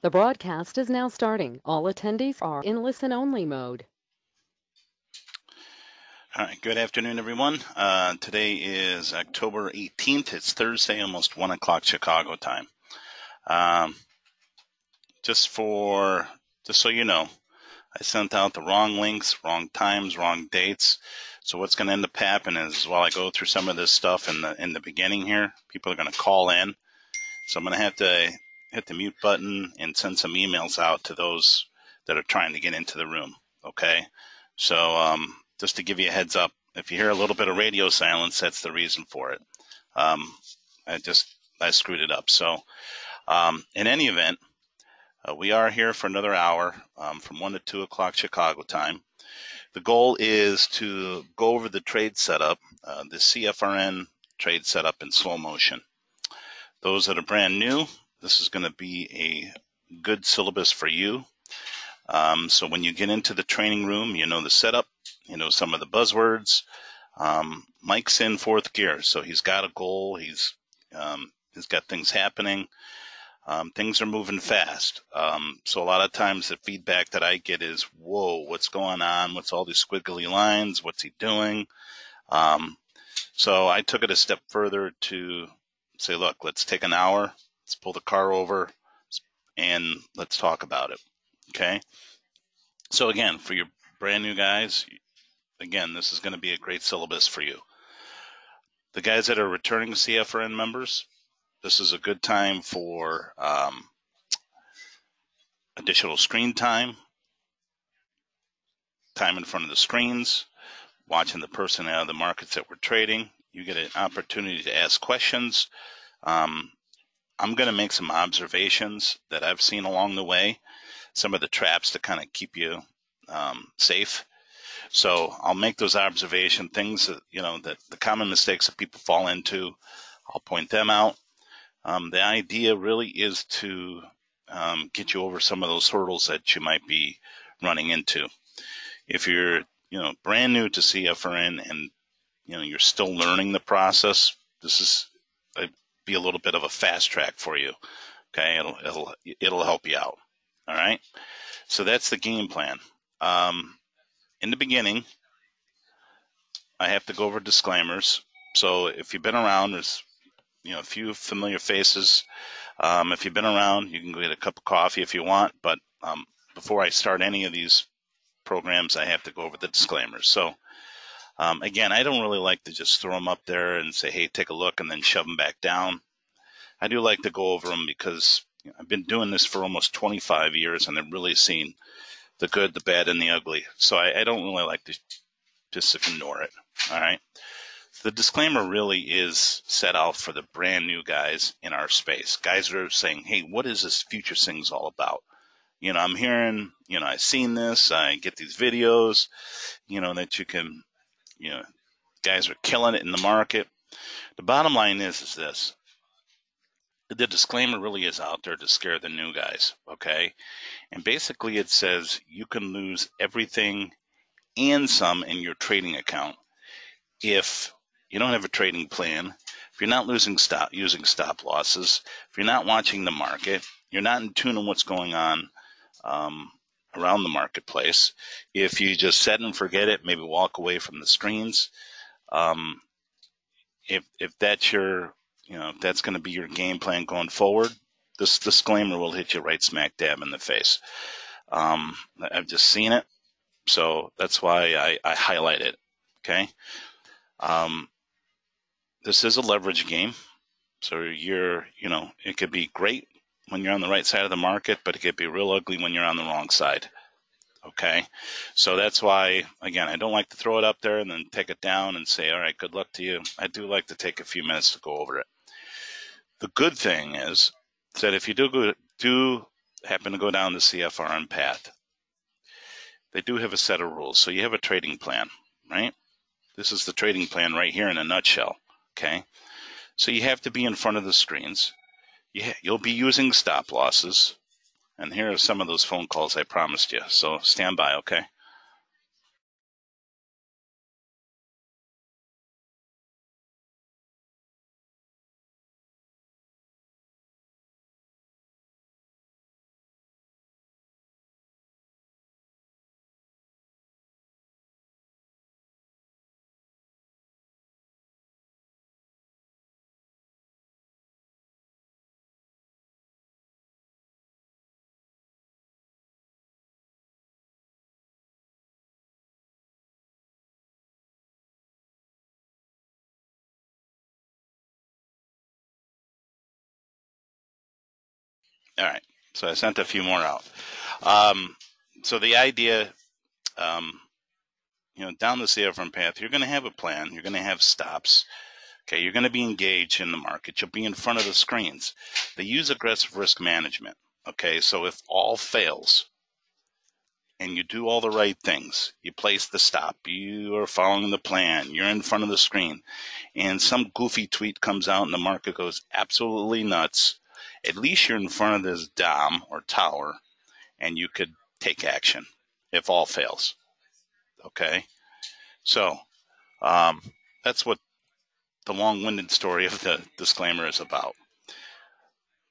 The broadcast is now starting. All attendees are in listen-only mode. All right, good afternoon, everyone. Today is October 18th. It's Thursday, almost 1 o'clock Chicago time. Just so you know, I sent out the wrong links, wrong times, wrong dates. So what's going to end up happening is while I go through some of this stuff in the beginning here, people are going to call in. So I'm going to have to hit the mute button and send some emails out to those that are trying to get into the room. Okay. So just to give you a heads up, if you hear a little bit of radio silence, that's the reason for it. I screwed it up. So in any event, we are here for another hour from 1 to 2 o'clock Chicago time. The goal is to go over the trade setup, the CFRN trade setup in slow motion. Those that are brand new, this is going to be a good syllabus for you. So when you get into the training room, you know the setup, you know some of the buzzwords. Mike's in fourth gear, so he's got a goal. He's got things happening. Things are moving fast. So a lot of times the feedback that I get is, whoa, what's going on? What's all these squiggly lines? What's he doing? So I took it a step further to say, look, let's take an hour. Let's pull the car over and let's talk about it. Okay. So again, for your brand new guys, again, this is going to be a great syllabus for you. The guys that are returning CFRN members, this is a good time for additional screen time in front of the screens, watching the person out of the markets that we're trading. You get an opportunity to ask questions. I'm going to make some observations that I've seen along the way, some of the traps to kind of keep you safe. So I'll make those observation things that, that the common mistakes that people fall into, I'll point them out. The idea really is to get you over some of those hurdles that you might be running into. If you're, brand new to CFRN and, you're still learning the process, this is be a little bit of a fast track for you. Okay, it'll help you out. All right. So that's the game plan. In the beginning, I have to go over disclaimers. So if you've been around, there's a few familiar faces. If you've been around, you can go get a cup of coffee if you want. But before I start any of these programs, I have to go over the disclaimers. So again, I don't really like to just throw them up there and say, hey, take a look, and then shove them back down. I do like to go over them because I've been doing this for almost 25 years, and I've really seen the good, the bad, and the ugly. So I don't really like to just ignore it. All right. The disclaimer really is set out for the brand new guys in our space. Guys are saying, hey, what is this futures things all about? I'm hearing, I've seen this, I get these videos, that you can, guys are killing it in the market. The bottom line is this. The disclaimer really is out there to scare the new guys, okay? And basically it says you can lose everything and some in your trading account if you don't have a trading plan, if you're not using stop losses, if you're not watching the market, you're not in tune on what's going on around the marketplace, if you just set and forget it, maybe walk away from the screens, if that's your, if that's going to be your game plan going forward, this disclaimer will hit you right smack dab in the face. I've just seen it, so that's why I highlight it. Okay. This is a leverage game. So it could be great when you're on the right side of the market, but it could be real ugly when you're on the wrong side. Okay. So that's why, again, I don't like to throw it up there and then take it down and say, all right, good luck to you. I do like to take a few minutes to go over it. The good thing is that if you do happen to go down the CFRN path, they do have a set of rules. So you have a trading plan, right? This is the trading plan right here in a nutshell. Okay. So you have to be in front of the screens. You'll be using stop losses. And here are some of those phone calls I promised you. So stand by, okay? All right. So I sent a few more out. So the idea, down the CFRN path, you're going to have a plan. You're going to have stops. Okay, you're going to be engaged in the market. You'll be in front of the screens. They use aggressive risk management. Okay, so if all fails and you do all the right things, you place the stop, you are following the plan, you're in front of the screen, and some goofy tweet comes out and the market goes absolutely nuts, at least you're in front of this dom or tower and you could take action if all fails. Okay, so that's what the long-winded story of the disclaimer is about.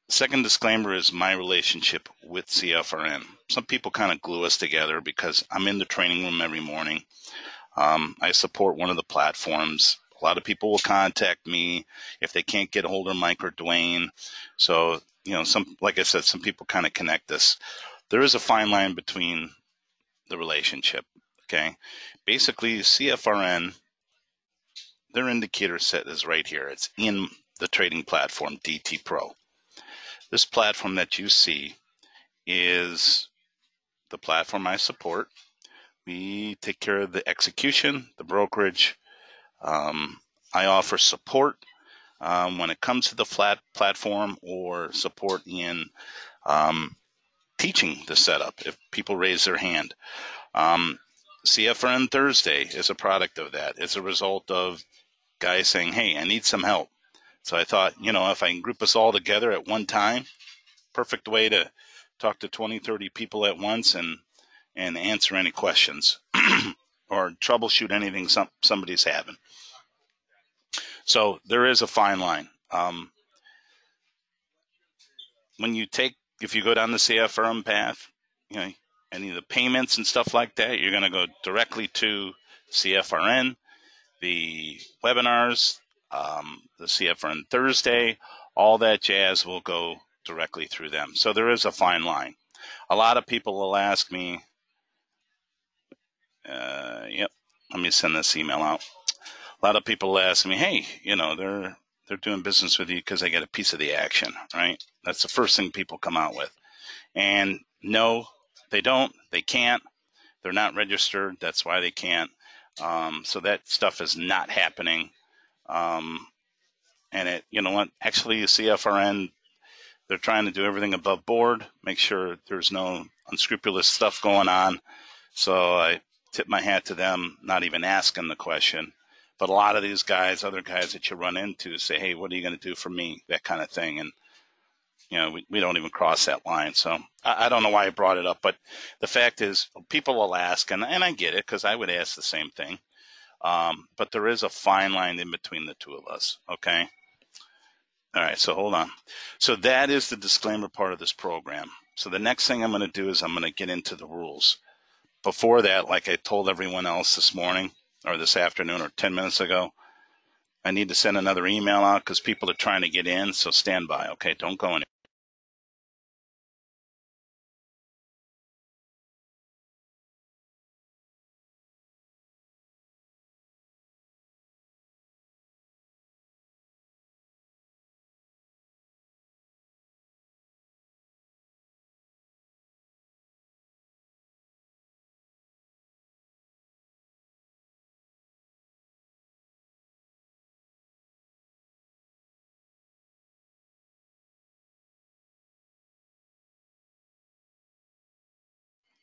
Second disclaimer is my relationship with CFRN. Some people kind of glue us together because I'm in the training room every morning. I support one of the platforms. A lot of people will contact me if they can't get a hold of Mike or Dwayne. So, like I said, some people kind of connect us. There is a fine line between the relationship. Okay. Basically, CFRN, their indicator set is right here. It's in the trading platform, DT Pro. This platform that you see is the platform I support. We take care of the execution, the brokerage. I offer support when it comes to the flat platform or support in teaching the setup if people raise their hand. CFRN Thursday is a product of that. It's a result of guys saying, hey, I need some help. So I thought, if I can group us all together at one time, perfect way to talk to 20, 30 people at once and answer any questions or troubleshoot anything somebody's having. So there is a fine line. If you go down the CFRM path, any of the payments and stuff like that, you're going to go directly to CFRN, the webinars, the CFRN Thursday, all that jazz will go directly through them. So there is a fine line. A lot of people will ask me, let me send this email out. A lot of people ask me, hey, they're doing business with you because they get a piece of the action, right? That's the first thing people come out with. And no, they don't. They can't. They're not registered. That's why they can't. So that stuff is not happening. And actually, CFRN, they're trying to do everything above board, make sure there's no unscrupulous stuff going on. So I tip my hat to them, not even asking the question. But a lot of these guys, other guys that you run into, say, hey, what are you going to do for me? That kind of thing. And, we don't even cross that line. So I don't know why I brought it up. But the fact is, people will ask, and I get it because I would ask the same thing. But there is a fine line in between the two of us. Okay. All right. So hold on. So that is the disclaimer part of this program. So the next thing I'm going to do is I'm going to get into the rules. Before that, like I told everyone else this morning or this afternoon or 10 minutes ago, I need to send another email out because people are trying to get in. So stand by. Okay. Don't go anywhere.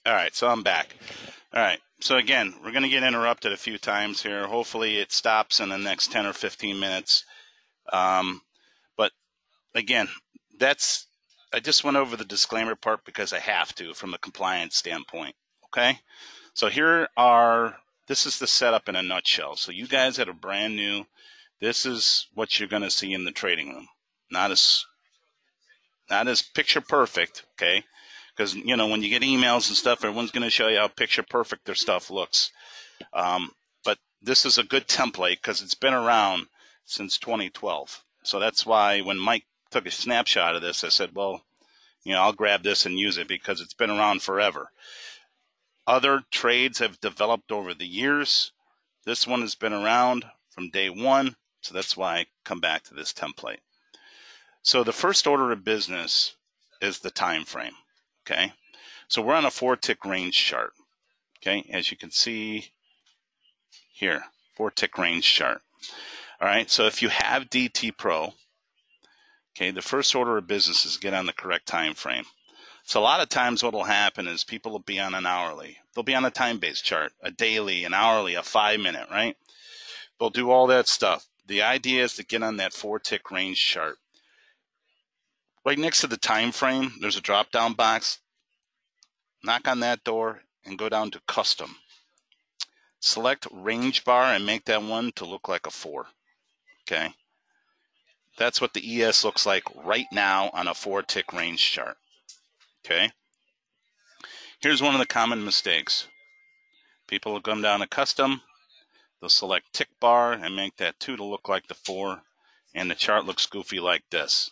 All right, so I'm back. All right, so again, we're going to get interrupted a few times here. Hopefully it stops in the next 10 or 15 minutes. But again, I just went over the disclaimer part because I have to from a compliance standpoint, okay? So this is the setup in a nutshell. So you guys that are brand new, this is what you're going to see in the trading room. Not as picture perfect, okay? Because, when you get emails and stuff, everyone's going to show you how picture perfect their stuff looks. But this is a good template because it's been around since 2012. So that's why when Mike took a snapshot of this, I said, well, I'll grab this and use it because it's been around forever. Other trades have developed over the years. This one has been around from day one. So that's why I come back to this template. So the first order of business is the time frame. Okay, so we're on a 4-tick range chart. Okay, as you can see here, 4-tick range chart. All right, so if you have DT Pro, okay, the first order of business is get on the correct time frame. So a lot of times what will happen is people will be on an hourly. They'll be on a time-based chart, a daily, an hourly, a 5-minute, right? They'll do all that stuff. The idea is to get on that 4-tick range chart. Right next to the time frame, there's a drop-down box. Knock on that door and go down to custom. Select range bar and make that one to look like a 4. Okay? That's what the ES looks like right now on a 4-tick range chart. Okay? Here's one of the common mistakes. People will come down to custom. They'll select tick bar and make that 2 to look like the 4. And the chart looks goofy like this.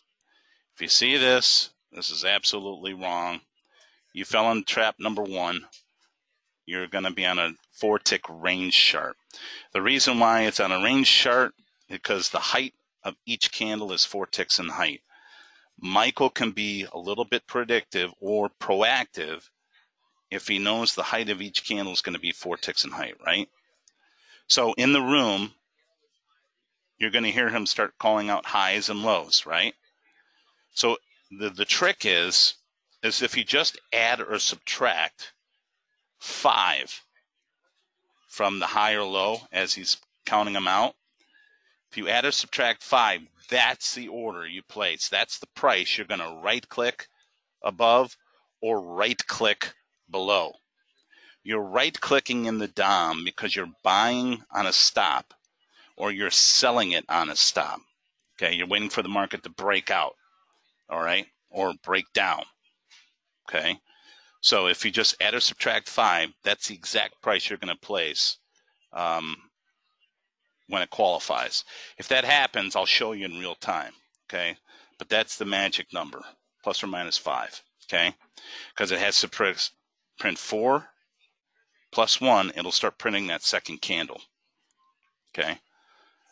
If you see this, this is absolutely wrong. You fell in trap number 1. You're going to be on a 4-tick range chart. The reason why it's on a range chart is because the height of each candle is 4 ticks in height. Michael can be a little bit predictive or proactive if he knows the height of each candle is going to be 4 ticks in height, right? So in the room, you're going to hear him start calling out highs and lows, right? So the trick is if you just add or subtract 5 from the high or low as he's counting them out. If you add or subtract 5, that's the order you place. That's the price you're going to right-click above or right-click below. You're right-clicking in the DOM because you're buying on a stop or you're selling it on a stop. Okay, you're waiting for the market to break out, all right, or break down. Okay, so if you just add or subtract 5, that's the exact price you're going to place when it qualifies. If that happens, I'll show you in real time, okay? But that's the magic number, plus or minus 5, okay? Because it has to print 4 plus 1, it'll start printing that second candle, okay?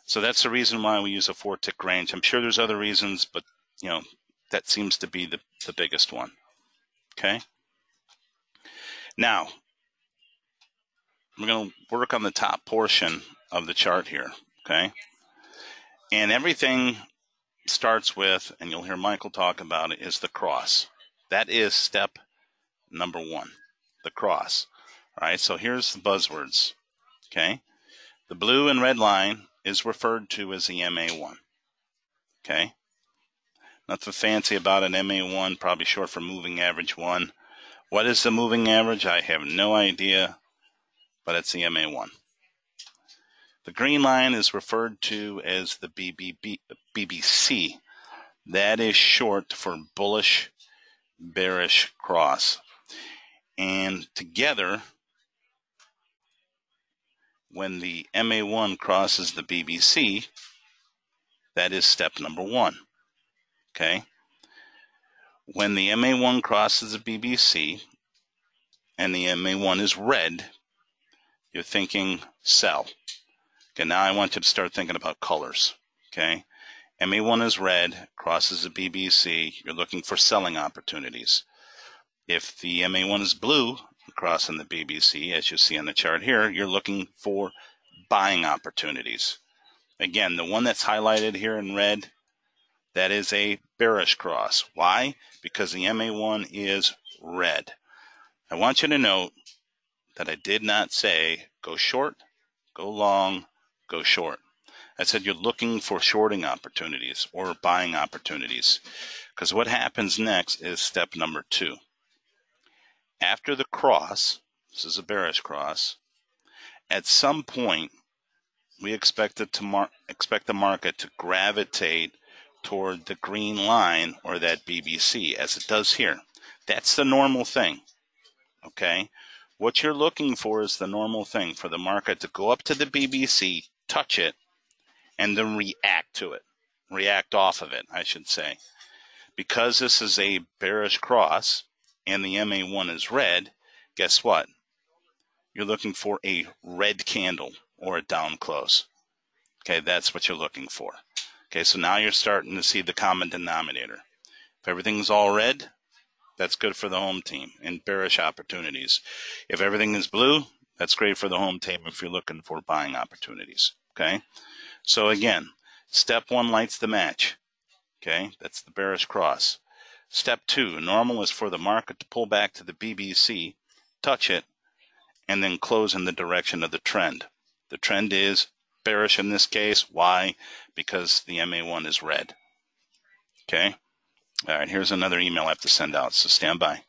So that's the reason why we use a 4-tick range. I'm sure there's other reasons, but, you know, that seems to be the biggest one, okay? Now, we're going to work on the top portion of the chart here, okay? And everything starts with, and you'll hear Michael talk about it, is the cross. That is step number 1, the cross. All right, so here's the buzzwords, okay? The blue and red line is referred to as the MA1, okay? Nothing fancy about an MA1, probably short for moving average 1. What is the moving average? I have no idea, but it's the MA1. The green line is referred to as the BBC. That is short for bullish, bearish cross. And together, when the MA1 crosses the BBC, that is step number 1. Okay? When the MA1 crosses the BBC and the MA1 is red, you're thinking sell. Okay, now I want you to start thinking about colors. Okay? MA1 is red, crosses the BBC, you're looking for selling opportunities. If the MA1 is blue, crossing the BBC, as you see on the chart here, you're looking for buying opportunities. Again, the one that's highlighted here in red, that is a bearish cross. Why? Because the MA1 is red. I want you to note that I did not say go short, go long, go short. I said you're looking for shorting opportunities or buying opportunities. Because what happens next is step number 2. After the cross, this is a bearish cross, at some point we expect the market to gravitate toward the green line or that BBC as it does here. That's the normal thing, okay? What you're looking for is the normal thing, for the market to go up to the BBC, touch it, and then react to it, react off of it, I should say. Because this is a bearish cross and the MA1 is red, guess what? You're looking for a red candle or a down close. Okay, that's what you're looking for. Okay, so now you're starting to see the common denominator. If everything's all red, that's good for the home team in bearish opportunities. If everything is blue, that's great for the home team if you're looking for buying opportunities. Okay, so again, step 1 lights the match. Okay, that's the bearish cross. Step 2, normal is for the market to pull back to the BBC, touch it, and then close in the direction of the trend. The trend is bearish in this case. Why? Because the MA1 is red. Okay. All right, here's another email I have to send out, so stand by.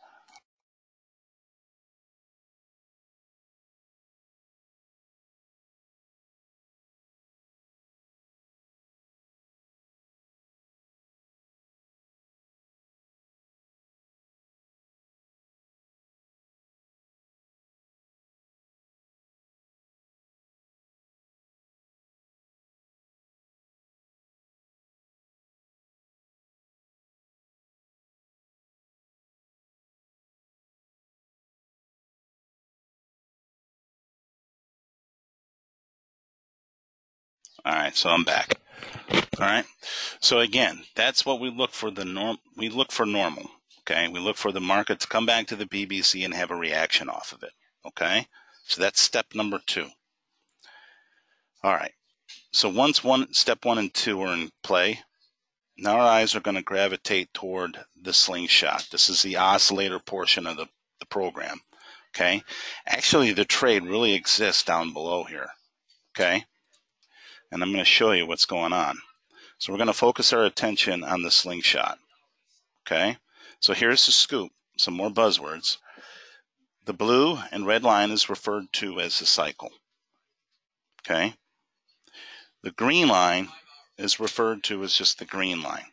All right, so I'm back. All right. So again, that's what we look for. We look for normal. Okay. We look for the market to come back to the BBC and have a reaction off of it. Okay. So that's step number 2. All right. So once step 1 and 2 are in play, now our eyes are going to gravitate toward the slingshot. This is the oscillator portion of the program. Okay. Actually, the trade really exists down below here. Okay. And I'm going to show you what's going on. So we're going to focus our attention on the slingshot. Okay, so here's the scoop, some more buzzwords. The blue and red line is referred to as the cycle. Okay, the green line is referred to as just the green line.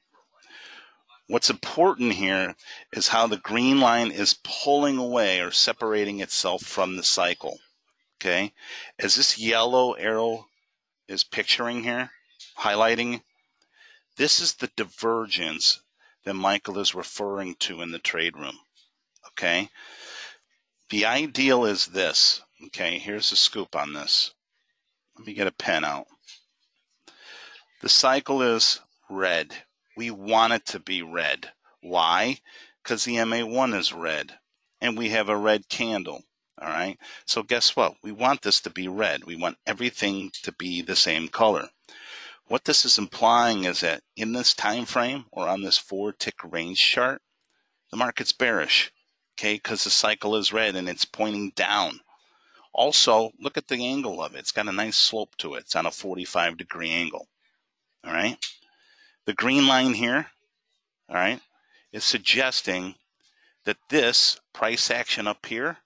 What's important here is how the green line is pulling away or separating itself from the cycle. Okay, as this yellow arrow is picturing here, highlighting, this is the divergence that Michael is referring to in the trade room. Okay, the ideal is this. Okay, here's the scoop on this. Let me get a pen out. The cycle is red. We want it to be red. Why? Because the MA1 is red and we have a red candle. All right, so guess what? We want this to be red. We want everything to be the same color. What this is implying is that in this time frame or on this 4-tick range chart, the market's bearish, okay, because the cycle is red and it's pointing down. Also, look at the angle of it. It's got a nice slope to it. It's on a 45-degree angle, all right? The green line here, all right, is suggesting that this price action up here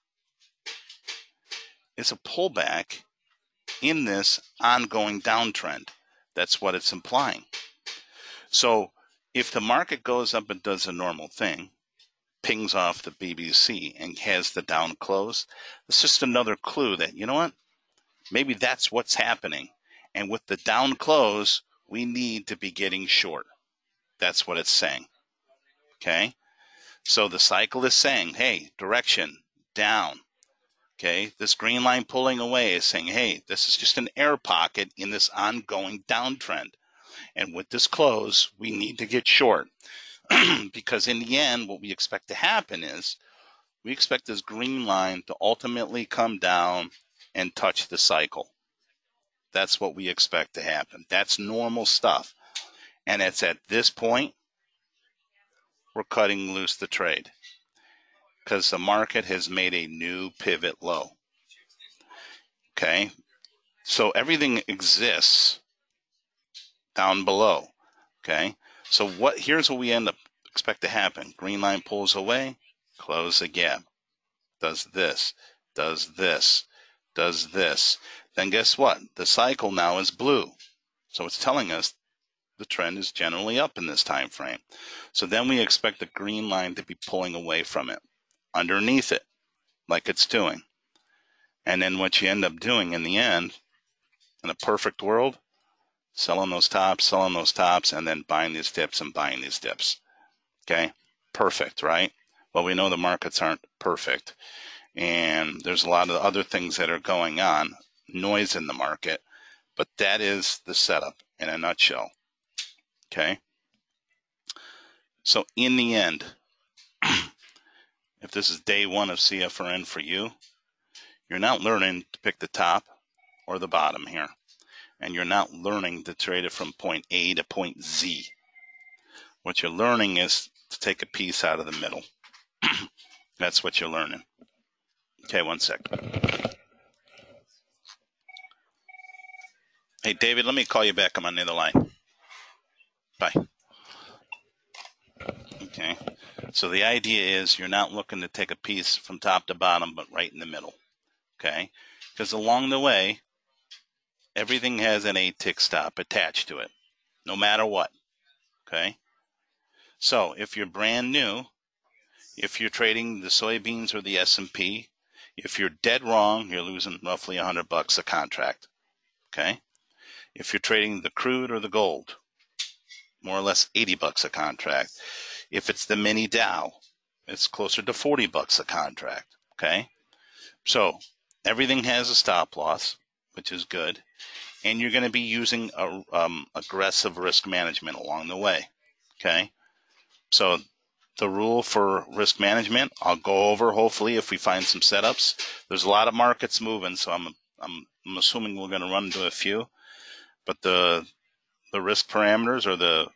is a pullback in this ongoing downtrend. That's what it's implying. So if the market goes up and does a normal thing, pings off the BBC and has the down close, it's just another clue that, you know what, maybe that's what's happening. And with the down close, we need to be getting short. That's what it's saying. Okay, so the cycle is saying, hey, direction down. Okay, this green line pulling away is saying, hey, this is just an air pocket in this ongoing downtrend. And with this close, we need to get short. Because in the end, what we expect to happen is we expect this green line to ultimately come down and touch the cycle. That's what we expect to happen. That's normal stuff. And it's at this point, we're cutting loose the trade because the market has made a new pivot low. Okay, so everything exists down below. Okay, so here's what we expect to happen. Green line pulls away, close the gap, does this, does this, does this. Then guess what? The cycle now is blue. So it's telling us the trend is generally up in this time frame. So then we expect the green line to be pulling away from it, underneath it, like it's doing. And then what you end up doing in the end, in a perfect world, selling those tops, and then buying these dips and buying these dips. Okay? Perfect, right? Well, we know the markets aren't perfect. And there's a lot of other things that are going on, noise in the market. But that is the setup in a nutshell. Okay? So in the end, this is day one of CFRN for you, you're not learning to pick the top or the bottom here. And you're not learning to trade it from point A to point Z. What you're learning is to take a piece out of the middle. That's what you're learning. Okay, one sec. Hey, David, let me call you back. I'm on the other line. Bye. Okay, so the idea is you're not looking to take a piece from top to bottom, but right in the middle. Okay, because along the way, everything has an A-tick stop attached to it, no matter what. Okay, so if you're brand new, if you're trading the soybeans or the S&P, if you're dead wrong, you're losing roughly $100 a contract. Okay, if you're trading the crude or the gold, more or less $80 a contract. If it's the mini Dow, it's closer to $40 a contract. Okay, so everything has a stop loss, which is good, and you're going to be using aggressive risk management along the way. Okay, so the rule for risk management, I'll go over hopefully if we find some setups. There's a lot of markets moving, so I'm assuming we're going to run into a few, but the risk parameters or the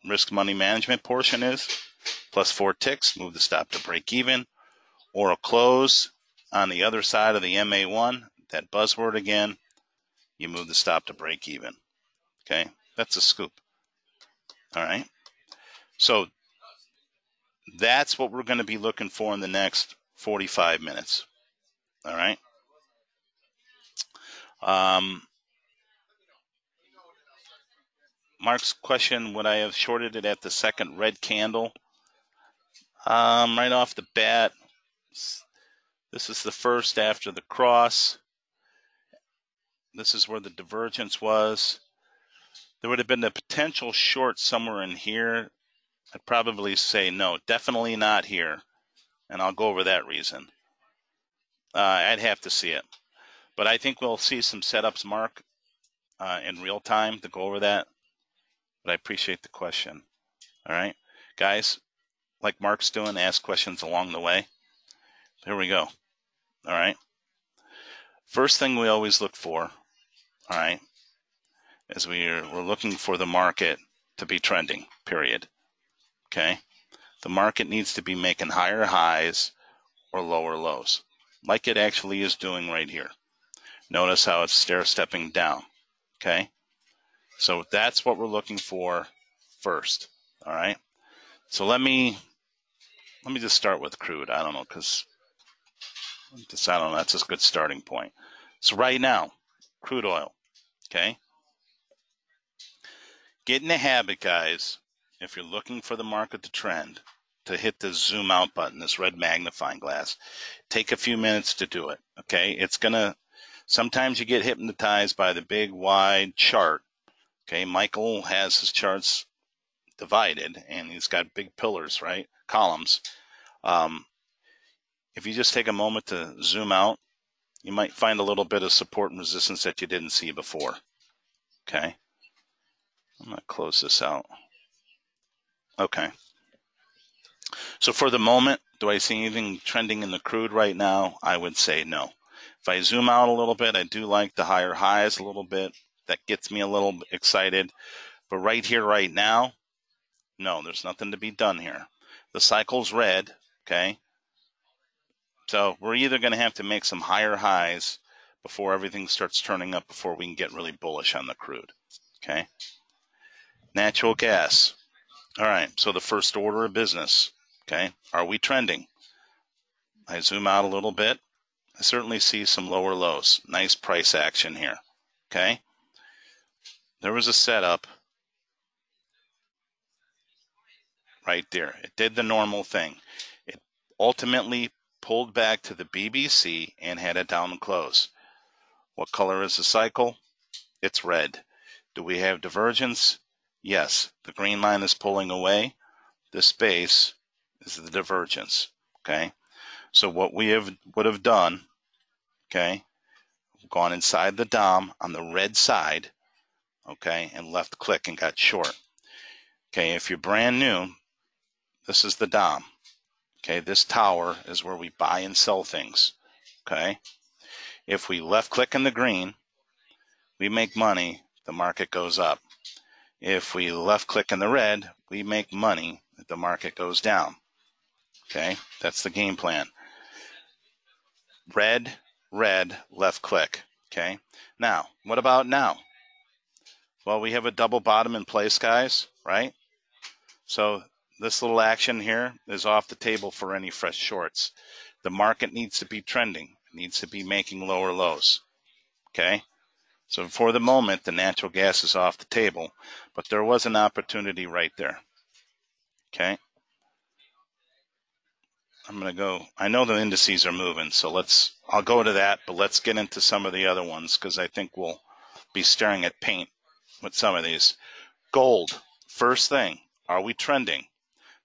risk money management portion is plus 4 ticks, move the stop to break even, or a close on the other side of the MA1, that buzzword again, you move the stop to break even. Okay, that's a scoop. All right, so that's what we're going to be looking for in the next 45 minutes. All right. Mark's question, would I have shorted it at the second red candle? Right off the bat, this is the first after the cross. This is where the divergence was. There would have been a potential short somewhere in here. I'd probably say no, definitely not here. And I'll go over that reason. I'd have to see it. But I think we'll see some setups, Mark, in real time to go over that. But I appreciate the question. All right, guys, like Mark's doing, ask questions along the way. Here we go. All right. First thing we always look for, all right, is we're looking for the market to be trending, period. Okay. The market needs to be making higher highs or lower lows, like it actually is doing right here. Notice how it's stair-stepping down. Okay. So that's what we're looking for first. All right. So let me just start with crude. I don't know, because I don't know, that's a good starting point. So right now, crude oil. Okay. Get in the habit, guys, if you're looking for the market to trend, to hit the zoom out button, this red magnifying glass. Take a few minutes to do it. Okay. It's gonna, sometimes you get hypnotized by the big wide chart. Okay. Michael has his charts divided and he's got big pillars, right? Columns. If you just take a moment to zoom out, you might find a little bit of support and resistance that you didn't see before. Okay. I'm going to close this out. Okay. So for the moment, do I see anything trending in the crude right now? I would say no. If I zoom out a little bit, I do like the higher highs a little bit. That gets me a little excited. But right here, right now, no, there's nothing to be done here. The cycle's red, okay? So we're either going to have to make some higher highs before everything starts turning up before we can get really bullish on the crude, okay? Natural gas. All right, so the first order of business, okay? Are we trending? I zoom out a little bit. I certainly see some lower lows. Nice price action here, okay? There was a setup right there. It did the normal thing. It ultimately pulled back to the BBC and had a down close. What color is the cycle? It's red. Do we have divergence? Yes. The green line is pulling away. The space is the divergence. Okay. So what we would have done, okay, gone inside the DOM on the red side, okay, and left click and got short. Okay, if you're brand new, this is the DOM. Okay, this tower is where we buy and sell things. Okay, if we left click in the green, we make money, the market goes up. If we left click in the red, we make money, the market goes down. Okay, that's the game plan. Red, red, left click. Okay, now, what about now? Well, we have a double bottom in place, guys, right? So this little action here is off the table for any fresh shorts. The market needs to be trending, it needs to be making lower lows. Okay, so for the moment, the natural gas is off the table, but there was an opportunity right there. Okay, I'm going to go, I know the indices are moving, so I'll go to that, but let's get into some of the other ones because I think we'll be staring at paint with some of these. Gold, first thing, are we trending?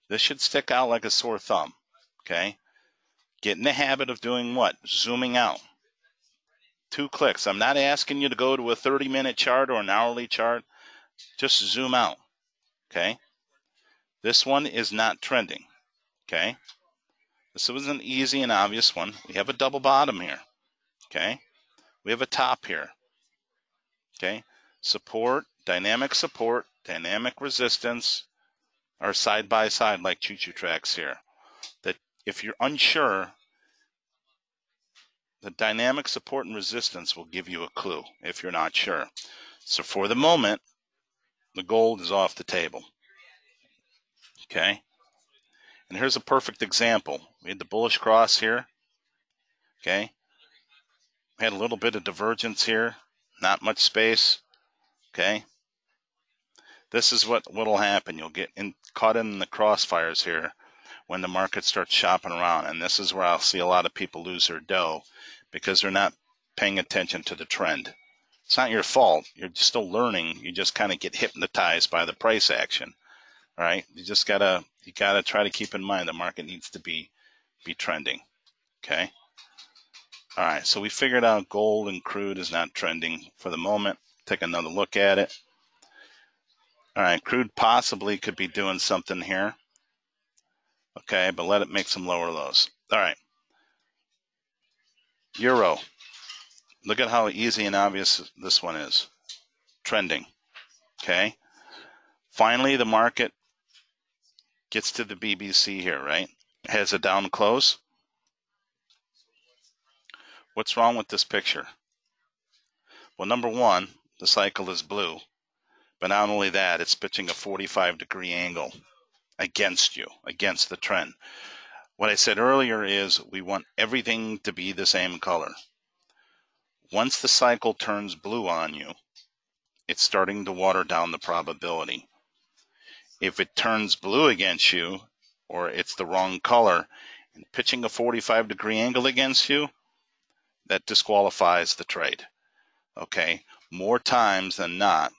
This should stick out like a sore thumb. Okay, get in the habit of doing what? Zooming out. 2 clicks. I'm not asking you to go to a 30-minute chart or an hourly chart. Just zoom out. Okay, this one is not trending. Okay, this was an easy and obvious one. We have a double bottom here. Okay, we have a top here. Okay, support, dynamic resistance are side by side like choo-choo tracks here. That if you're unsure, the dynamic support and resistance will give you a clue if you're not sure. So for the moment, the gold is off the table. Okay, and here's a perfect example. We had the bullish cross here. Okay, we had a little bit of divergence here, not much space. Okay, this is what will happen. You'll get caught in the crossfires here when the market starts shopping around, and this is where I'll see a lot of people lose their dough because they're not paying attention to the trend. It's not your fault. You're still learning. You just kind of get hypnotized by the price action. All right, you gotta try to keep in mind the market needs to be trending. Okay. All right, so we figured out gold and crude is not trending for the moment. Take another look at it. All right, crude possibly could be doing something here. Okay, but let it make some lower lows. All right. Euro. Look at how easy and obvious this one is. Trending. Okay. Finally, the market gets to the BBC here, right? Has a down close. What's wrong with this picture? Well, number one, the cycle is blue. But not only that, it's pitching a 45-degree angle against you, against the trend. What I said earlier is we want everything to be the same color. Once the cycle turns blue on you, it's starting to water down the probability. If it turns blue against you, or it's the wrong color, and pitching a 45-degree angle against you, that disqualifies the trade. Okay, more times than not,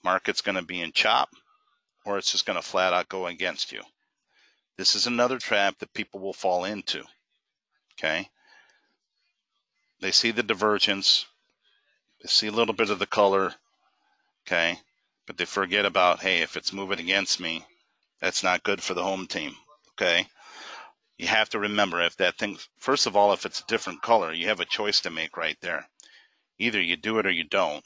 market's going to be in chop, or it's just going to flat out go against you. This is another trap that people will fall into. Okay, they see the divergence, they see a little bit of the color, okay, but they forget about, hey, if it's moving against me, that's not good for the home team. Okay, you have to remember, if that thing, first of all, if it's a different color, you have a choice to make right there. Either you do it or you don't.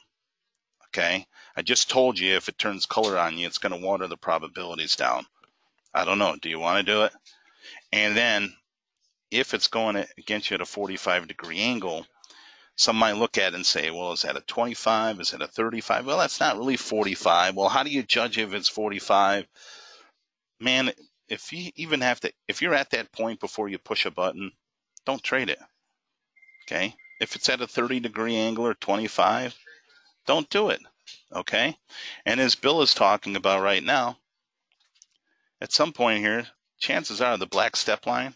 Okay, I just told you if it turns color on you, it's going to water the probabilities down. I don't know, do you want to do it? And then if it's going against you at a 45-degree angle, some might look at it and say, well, is that a 25? Is it a 35? Well, that's not really 45. Well, how do you judge if it's 45? Man, if you're at that point before you push a button, don't trade it. Okay? If it's at a 30-degree angle or 25, don't do it. Okay? And as Bill is talking about right now, at some point here, chances are the black step line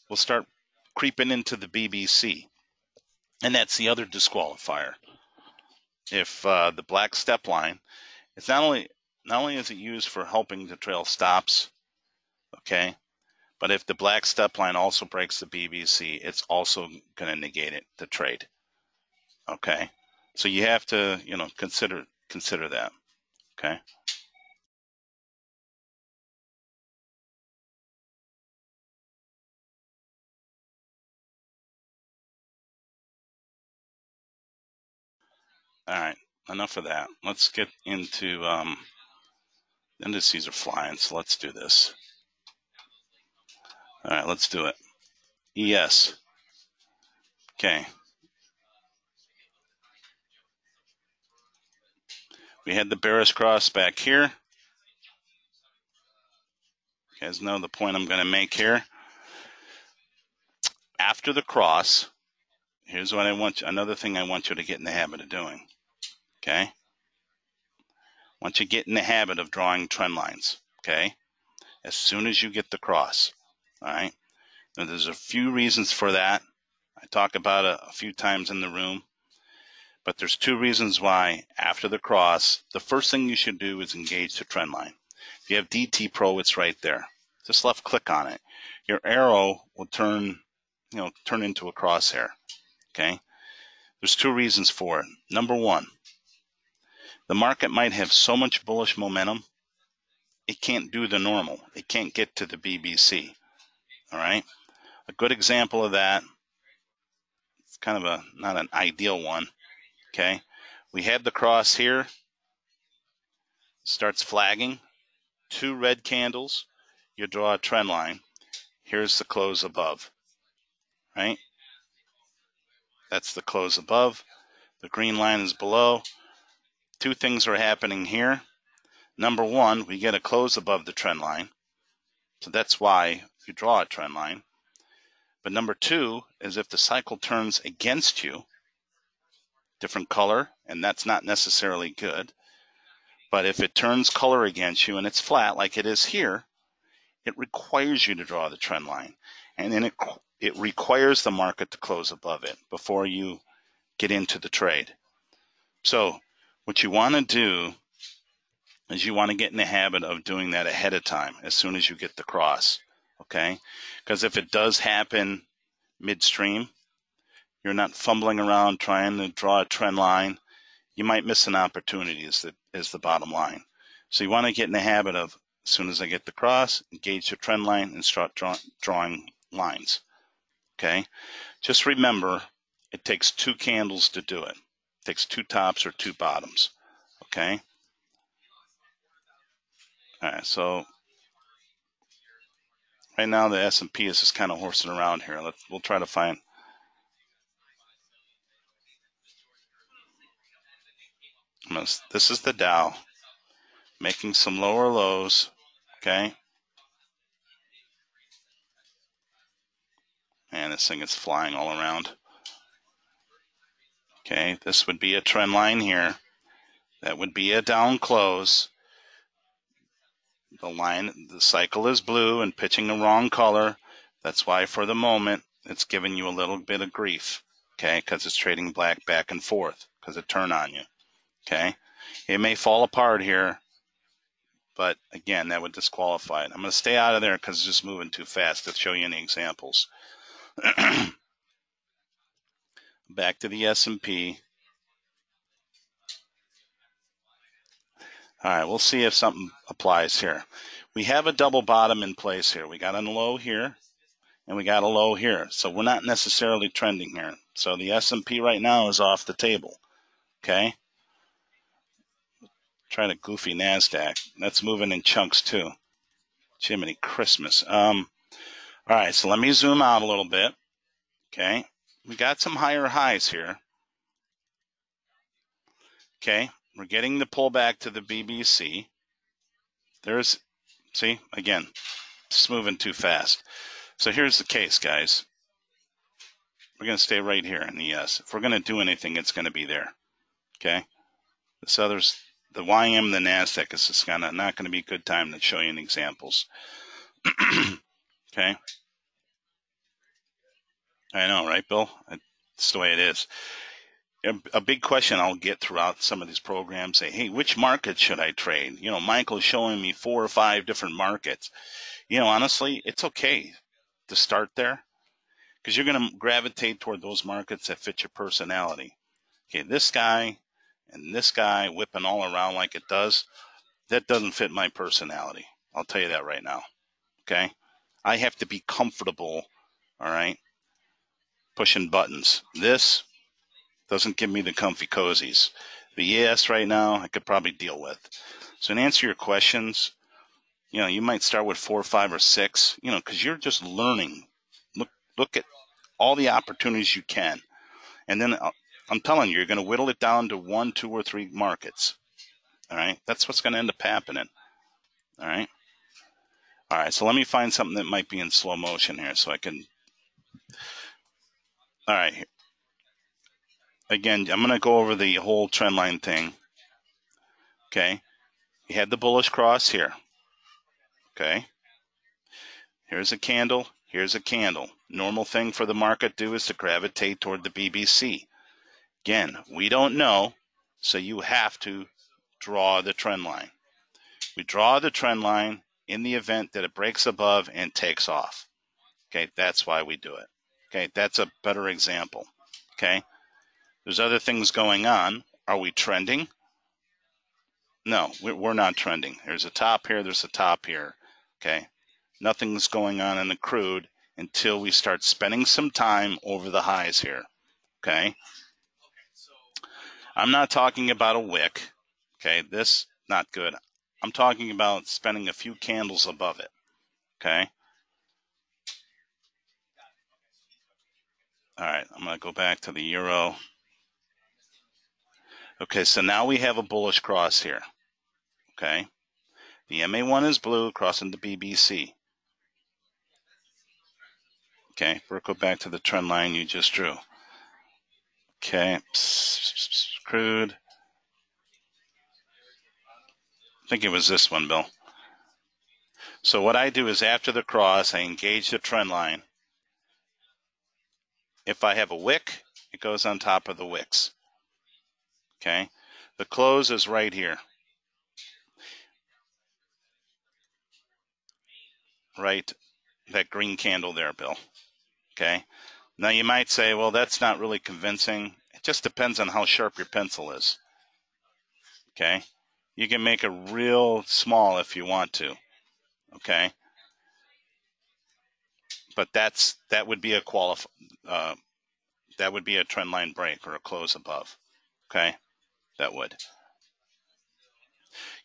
will start creeping into the BBC. And that's the other disqualifier. If the black step line, it's not only is it used for helping to trail stops, okay, but if the black step line also breaks the BBC, it's also going to negate it, the trade. Okay, so you have to, consider that. Okay. All right, enough of that. Let's get into indices are flying, so let's do this. All right, let's do it. ES. Okay. We had the bearish cross back here. You guys know the point I'm going to make here. After the cross, here's what I want you, another thing I want you to get in the habit of doing. Okay? I want you to get in the habit of drawing trend lines. Okay? As soon as you get the cross. All right? Now, there's a few reasons for that. I talk about it a few times in the room. But there's two reasons why after the cross, the first thing you should do is engage the trend line. If you have DT Pro, it's right there. Just left click on it. Your arrow will turn into a crosshair. Okay? There's two reasons for it. Number one, the market might have so much bullish momentum, it can't do the normal. It can't get to the BBC. All right? A good example of that, it's kind of not an ideal one. Okay? We have the cross here, starts flagging, 2 red candles, you draw a trend line. Here's the close above, right? That's the close above. The green line is below. Two things are happening here. Number one, we get a close above the trend line. So that's why you draw a trend line. But number two is if the cycle turns against you, different color, and that's not necessarily good. But if it turns color against you and it's flat like it is here, it requires you to draw the trend line. And then it requires the market to close above it before you get into the trade. So what you want to do is you want to get in the habit of doing that ahead of time as soon as you get the cross, okay? Because if it does happen midstream, you're not fumbling around trying to draw a trend line. You might miss an opportunity is the bottom line. So you want to get in the habit of, as soon as I get the cross, engage the trend line and start drawing lines, okay? Just remember, it takes 2 candles to do it. It takes 2 tops or 2 bottoms, okay? All right, so right now the S&P is just kind of horsing around here. We'll try to find. This is the Dow making some lower lows, okay? And this thing is flying all around. Okay, this would be a trend line here. That would be a down close. The cycle is blue and pitching the wrong color. That's why for the moment it's giving you a little bit of grief, okay, because it's trading black back and forth because it turned on you, okay? It may fall apart here, but again, that would disqualify it. I'm going to stay out of there because it's just moving too fast to show you any examples. Back to the S&P. All right, we'll see if something applies here. We have a double bottom in place here. We got a low here, and we got a low here. So we're not necessarily trending here. So the S&P right now is off the table, okay? Try to goofy NASDAQ. That's moving in chunks too. Jiminy Christmas. All right, so let me zoom out a little bit, okay? We got some higher highs here. Okay, we're getting the pullback to the BBC. See, again, it's moving too fast. So here's the case, guys. We're going to stay right here in the S. If we're going to do anything, it's going to be there. Okay? The YM, the NASDAQ is just not going to be a good time to show you any examples. Okay? I know, right, Bill? It's the way it is. A big question I'll get throughout some of these programs, say, hey, which market should I trade? You know, Michael's showing me 4 or 5 different markets. You know, honestly, it's okay to start there because you're going to gravitate toward those markets that fit your personality. Okay, this guy and this guy whipping all around like it does, that doesn't fit my personality. I'll tell you that right now. Okay? I have to be comfortable, all right, pushing buttons. This Doesn't give me the comfy cozies. The ES right now, I could probably deal with. So in answer to your questions, you might start with 4, 5, or 6, because you're just learning. Look at all the opportunities you can. And then I'm telling you, you're going to whittle it down to 1, 2, or 3 markets. All right? That's what's going to end up happening. All right? All right, so let me find something that might be in slow motion here so I can. All right. Again, I'm going to go over the whole trend line thing. Okay? You had the bullish cross here. Okay? Here's a candle. Here's a candle. Normal thing for the market to do is to gravitate toward the BBC. Again, we don't know, so you have to draw the trend line. We draw the trend line in the event that it breaks above and takes off. Okay, that's why we do it. Okay, that's a better example. Okay, there's other things going on. Are we trending? No, we're not trending. There's a top here, there's a top here. Okay, nothing's going on in the crude until we start spending some time over the highs here. Okay, I'm not talking about a wick. Okay, this not good. I'm talking about spending a few candles above it. Okay. All right, I'm going to go back to the euro. Okay, so now we have a bullish cross here. Okay. The MA1 is blue crossing the BBC. Okay, we'll go back to the trend line you just drew. Okay, crude. I think it was this one, Bill. So what I do is after the cross, I engage the trend line. If I have a wick, it goes on top of the wicks. Okay, the close is right here. Right, that green candle there, Bill. Okay, now you might say, well, that's not really convincing. It just depends on how sharp your pencil is. Okay, you can make it real small if you want to. Okay, but that would be a that would be a trend line break or a close above. Okay, that would.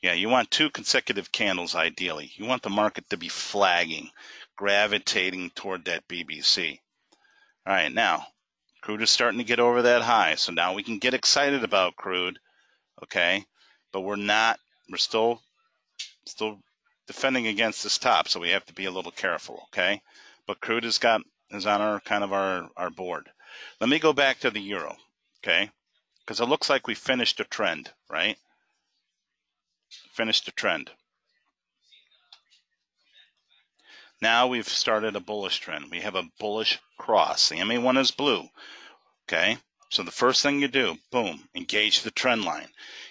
Yeah, you want 2 consecutive candles ideally. You want the market to be flagging, gravitating toward that BBC. All right, now crude is starting to get over that high, so now we can get excited about crude. Okay, but we're still defending against this top, so we have to be a little careful. Okay, but crude is on our board. Let me go back to the euro. Okay, because it looks like we finished a trend, right? Finished a trend. Now we've started a bullish trend. We have a bullish cross. The MA1 is blue. Okay, so the first thing you do, boom, engage the trend line.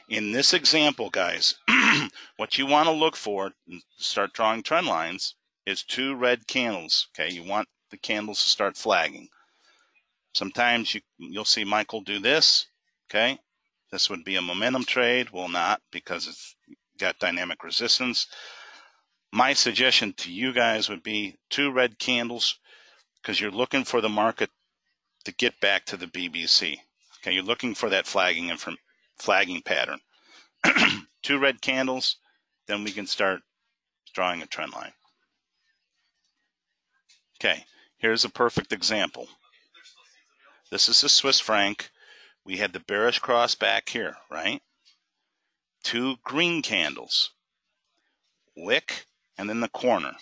In this example, guys, what you want to look for and start drawing trend lines is 2 red candles. Okay, you want the candles to start flagging. Sometimes you'll see Michael do this. Okay, this would be a momentum trade. Will not, because it's got dynamic resistance. My suggestion to you guys would be 2 red candles, because you're looking for the market to get back to the BBC. Okay, you're looking for that flagging pattern. 2 red candles, then we can start drawing a trend line. Okay, here's a perfect example. This is the Swiss franc. We had the bearish cross back here, right? 2 green candles, wick, and then the corner.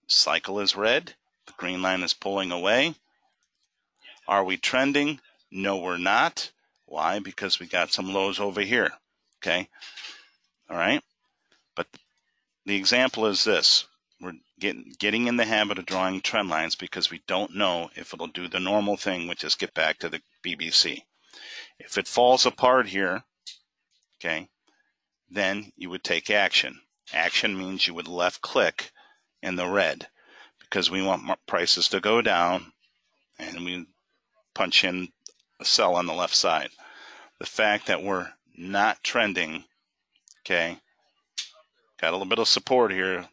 Cycle is red. The green line is pulling away. Are we trending? No, we're not. Why? Because we got some lows over here. Okay. All right. But the example is this. We're getting in the habit of drawing trend lines because we don't know if it'll do the normal thing, which is get back to the BBC. If it falls apart here, okay, then you would take action. Action means you would left click in the red because we want prices to go down, and we punch in a sell on the left side. The fact that we're not trending, okay, got a little bit of support here.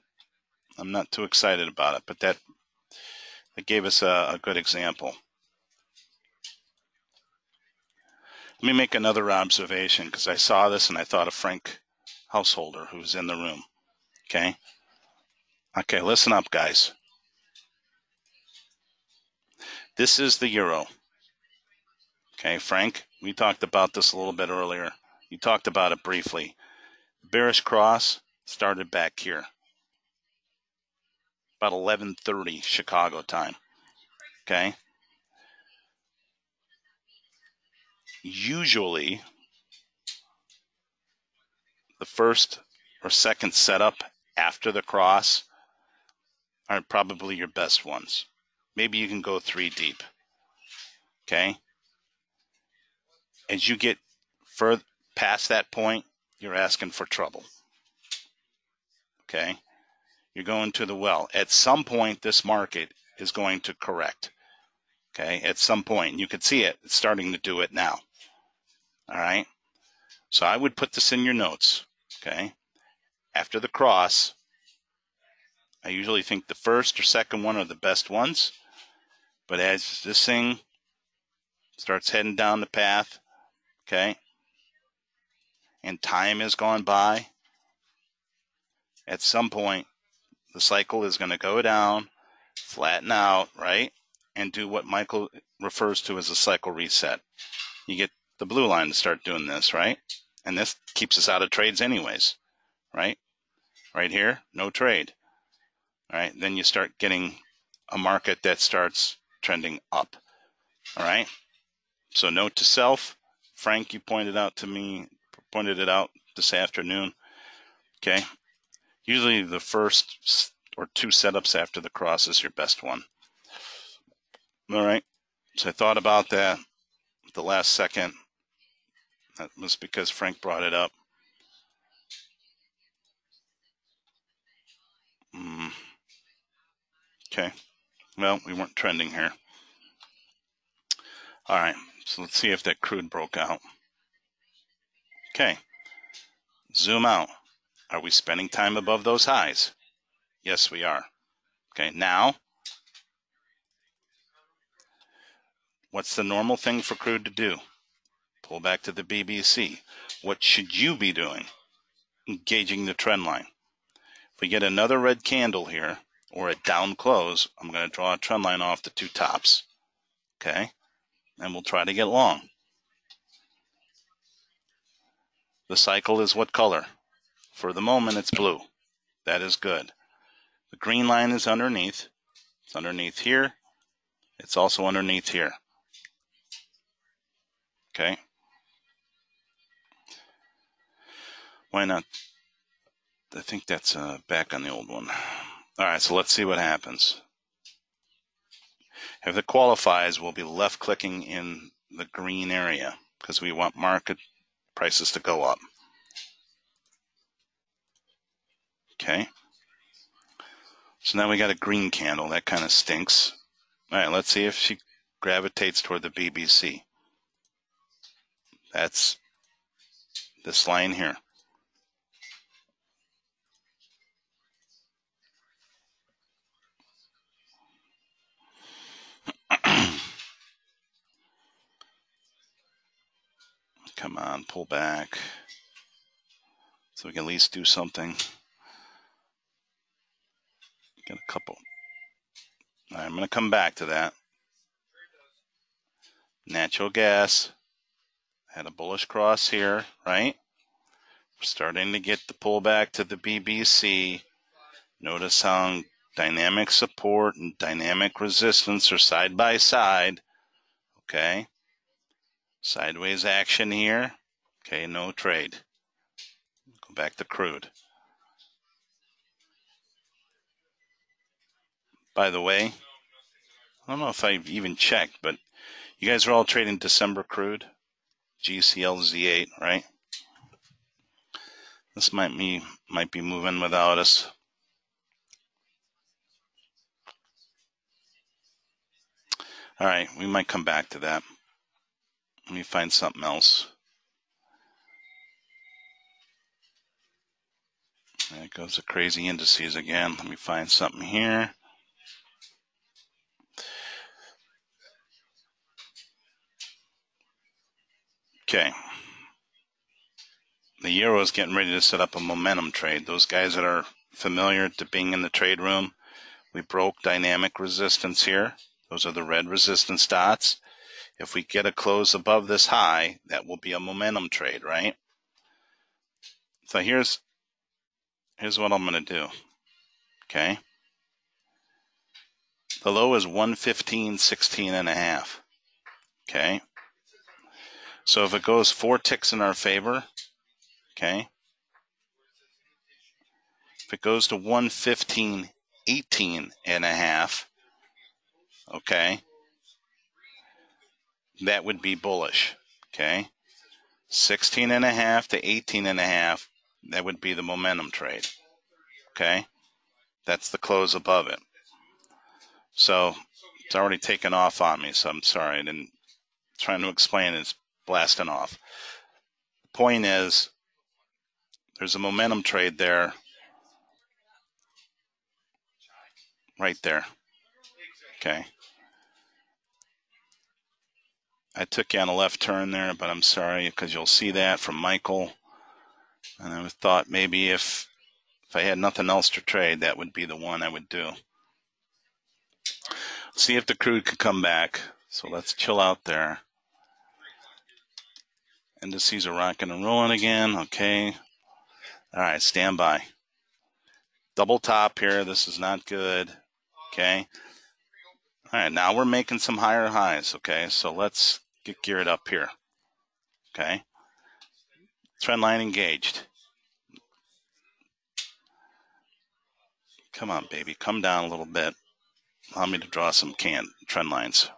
I'm not too excited about it, but that gave us a good example. Let me make another observation because I saw this and I thought of Frank Householder, who's in the room. Okay? Okay, listen up, guys. This is the euro. Okay, Frank, we talked about this a little bit earlier. You talked about it briefly. Bearish cross started back here, about 11:30 Chicago time. Okay? Usually, the first or second setup after the cross are probably your best ones. Maybe you can go 3 deep. Okay? As you get further past that point, you're asking for trouble. Okay? You're going to the well. At some point, this market is going to correct. Okay? At some point. You could see it. It's starting to do it now. All right? So I would put this in your notes. Okay? After the cross, I usually think the first or second one are the best ones. But as this thing starts heading down the path, okay, and time has gone by, at some point, the cycle is going to go down, flatten out, right, and do what Michael refers to as a cycle reset. You get the blue line to start doing this, right? And this keeps us out of trades anyways, right? Right here, no trade. All right, then you start getting a market that starts trending up. All right, so note to self, Frank, you pointed it out this afternoon. Okay, usually the first or 2 setups after the cross is your best one. All right, so I thought about that at the last second. That was because Frank brought it up. Okay, well, we weren't trending here. All right, so let's see if that crude broke out. Okay, zoom out. Are we spending time above those highs? Yes, we are. Okay, now, what's the normal thing for crude to do? Pull back to the BBC. What should you be doing? Engaging the trend line. If we get another red candle here, or a down close, I'm going to draw a trend line off the 2 tops. Okay, and we'll try to get long. The cycle is what color? For the moment, it's blue. That is good. The green line is underneath. It's underneath here. It's also underneath here. Okay. Why not? I think that's back on the old one. All right, so let's see what happens. If it qualifies, we'll be left clicking in the green area because we want market prices to go up. Okay. So now we got a green candle. That kind of stinks. All right, let's see if she gravitates toward the BBC. That's this line here. Come on, pull back. So we can at least do something. Get a couple. All right, I'm going to come back to that. Natural gas. Had a bullish cross here, right? We're starting to get the pullback to the BBC. Notice how dynamic support and dynamic resistance are side by side. Okay. Sideways action here. Okay, no trade. Go back to crude. By the way, I don't know if I've even checked, but you guys are all trading December crude, GCLZ8, right? This might be moving without us. All right, we might come back to that. Let me find something else. There goes the crazy indices again. Let me find something here. Okay. The euro is getting ready to set up a momentum trade. Those guys that are familiar to being in the trade room, we broke dynamic resistance here. Those are the red resistance dots. If we get a close above this high, that will be a momentum trade, right? So here's what I'm going to do. Okay. The low is 115.16 and a half. Okay. So if it goes 4 ticks in our favor, okay. If it goes to 115.18 and a half, okay, that would be bullish. Okay. 16 and a half to 18 and a half, that would be the momentum trade. Okay. That's the close above it. So it's already taken off on me, so I'm sorry. I didn't trying to explain it. It's blasting off. The point is, there's a momentum trade there, right there. Okay. I took you on a left turn there, but I'm sorry, because you'll see that from Michael. And I thought maybe if I had nothing else to trade, that would be the one I would do. See if the crude could come back. So let's chill out there. Indices are rocking and rolling again. Okay. All right, stand by. Double top here. This is not good. Okay. All right, now we're making some higher highs. Okay, so let's get geared up here. Okay. Trend line engaged. Come on, baby. Come down a little bit. Allow me to draw some trend lines.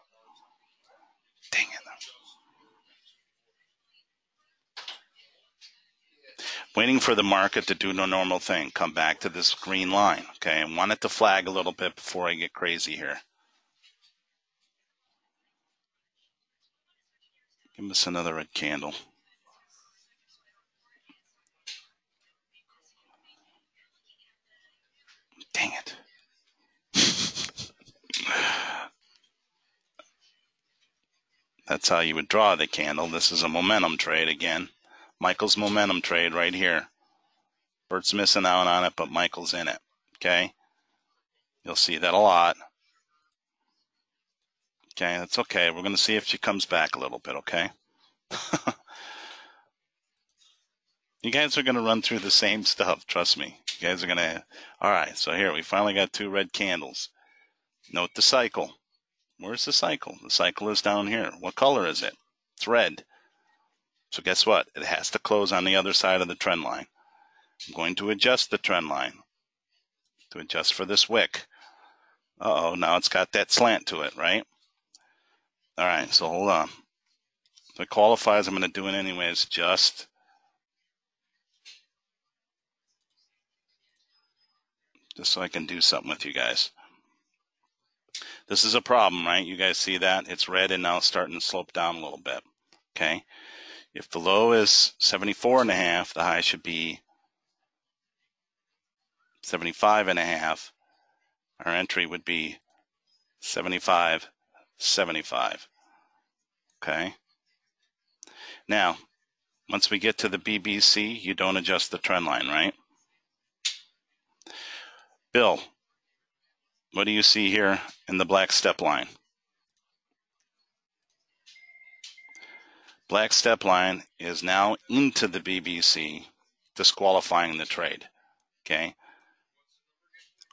Dang it. Waiting for the market to do the normal thing. Come back to this green line. Okay, I want it to flag a little bit before I get crazy here. Give us another red candle. Dang it. That's how you would draw the candle. This is a momentum trade again. Michael's momentum trade right here. Bert's missing out on it, but Michael's in it. Okay? You'll see that a lot. Okay, that's okay. We're going to see if she comes back a little bit, okay? You guys are going to run through the same stuff, trust me. You guys are going to... All right, so here, we finally got 2 red candles. Note the cycle. Where's the cycle? The cycle is down here. What color is it? It's red. So guess what? It has to close on the other side of the trend line. I'm going to adjust the trend line to adjust for this wick. Uh-oh, now it's got that slant to it, right? All right, so hold on. If it qualifies, I'm going to do it anyways, just so I can do something with you guys. This is a problem, right? You guys see that? It's red and now starting to slope down a little bit. Okay. If the low is 74 and a half, the high should be 75 and a half. Our entry would be 75, 75. Okay. Now, once we get to the BBC, you don't adjust the trend line, right? Bill, what do you see here in the black step line? Black step line is now into the BBC, disqualifying the trade. Okay.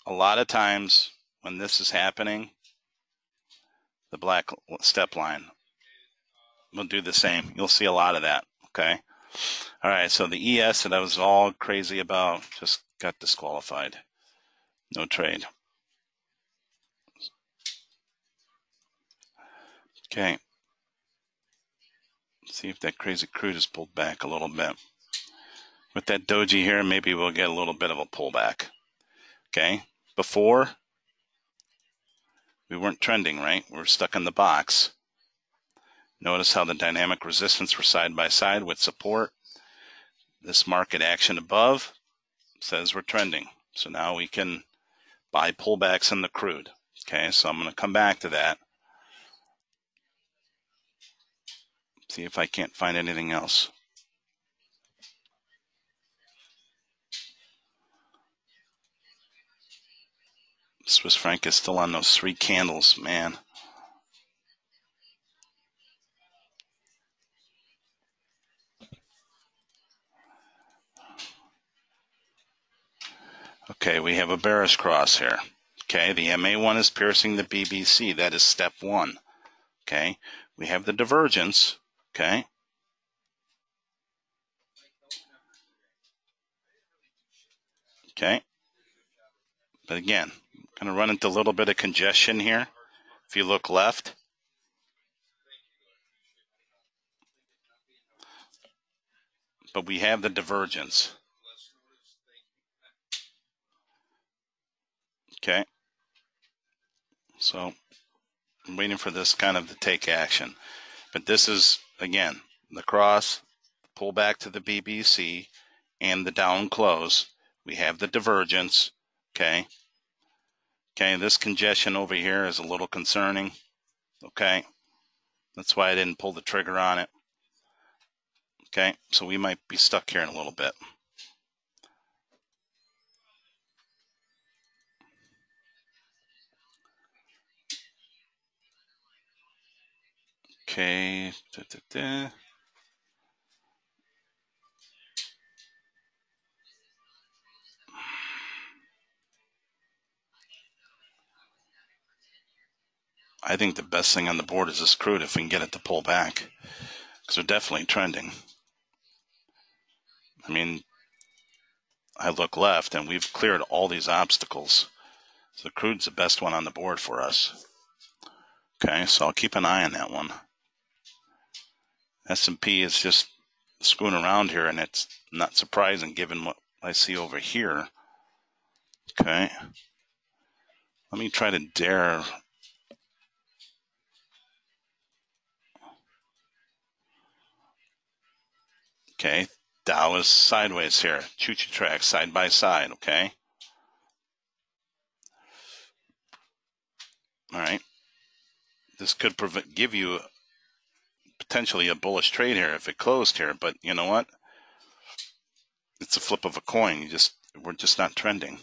A lot of times when this is happening, the black step line will do the same. You'll see a lot of that. Okay. All right. So the ES that I was all crazy about just got disqualified. No trade. Okay. Let's see if that crazy crude is pulled back a little bit. With that doji here, maybe we'll get a little bit of a pullback. Okay. Before, we weren't trending, right? We were stuck in the box. Notice how the dynamic resistance were side by side with support. This market action above says we're trending. So now we can buy pullbacks in the crude. Okay, so I'm going to come back to that. See if I can't find anything else. Swiss franc is still on those 3 candles, man. Okay, we have a bearish cross here. Okay, the MA1 is piercing the BBC. That is step 1. Okay, we have the divergence. Okay. Okay. But again, I'm going to run into a little bit of congestion here. If you look left, but we have the divergence. Okay. So I'm waiting for this kind of to take action. But this is, again, the cross, pull back to the BBC, and the down close. We have the divergence. Okay. Okay, this congestion over here is a little concerning. Okay. That's why I didn't pull the trigger on it. Okay, so we might be stuck here in a little bit. Okay. I think the best thing on the board is this crude if we can get it to pull back, because they're definitely trending. I mean, I look left and we've cleared all these obstacles. So the crude's the best one on the board for us. Okay, so I'll keep an eye on that one. S&P is just screwing around here, and it's not surprising given what I see over here. Okay. Let me try to dare. Okay. Dow is sideways here. Choo-choo track side by side. Okay. All right. This could give you potentially a bullish trade here if it closed here, but you know what? It's a flip of a coin. We're just not trending.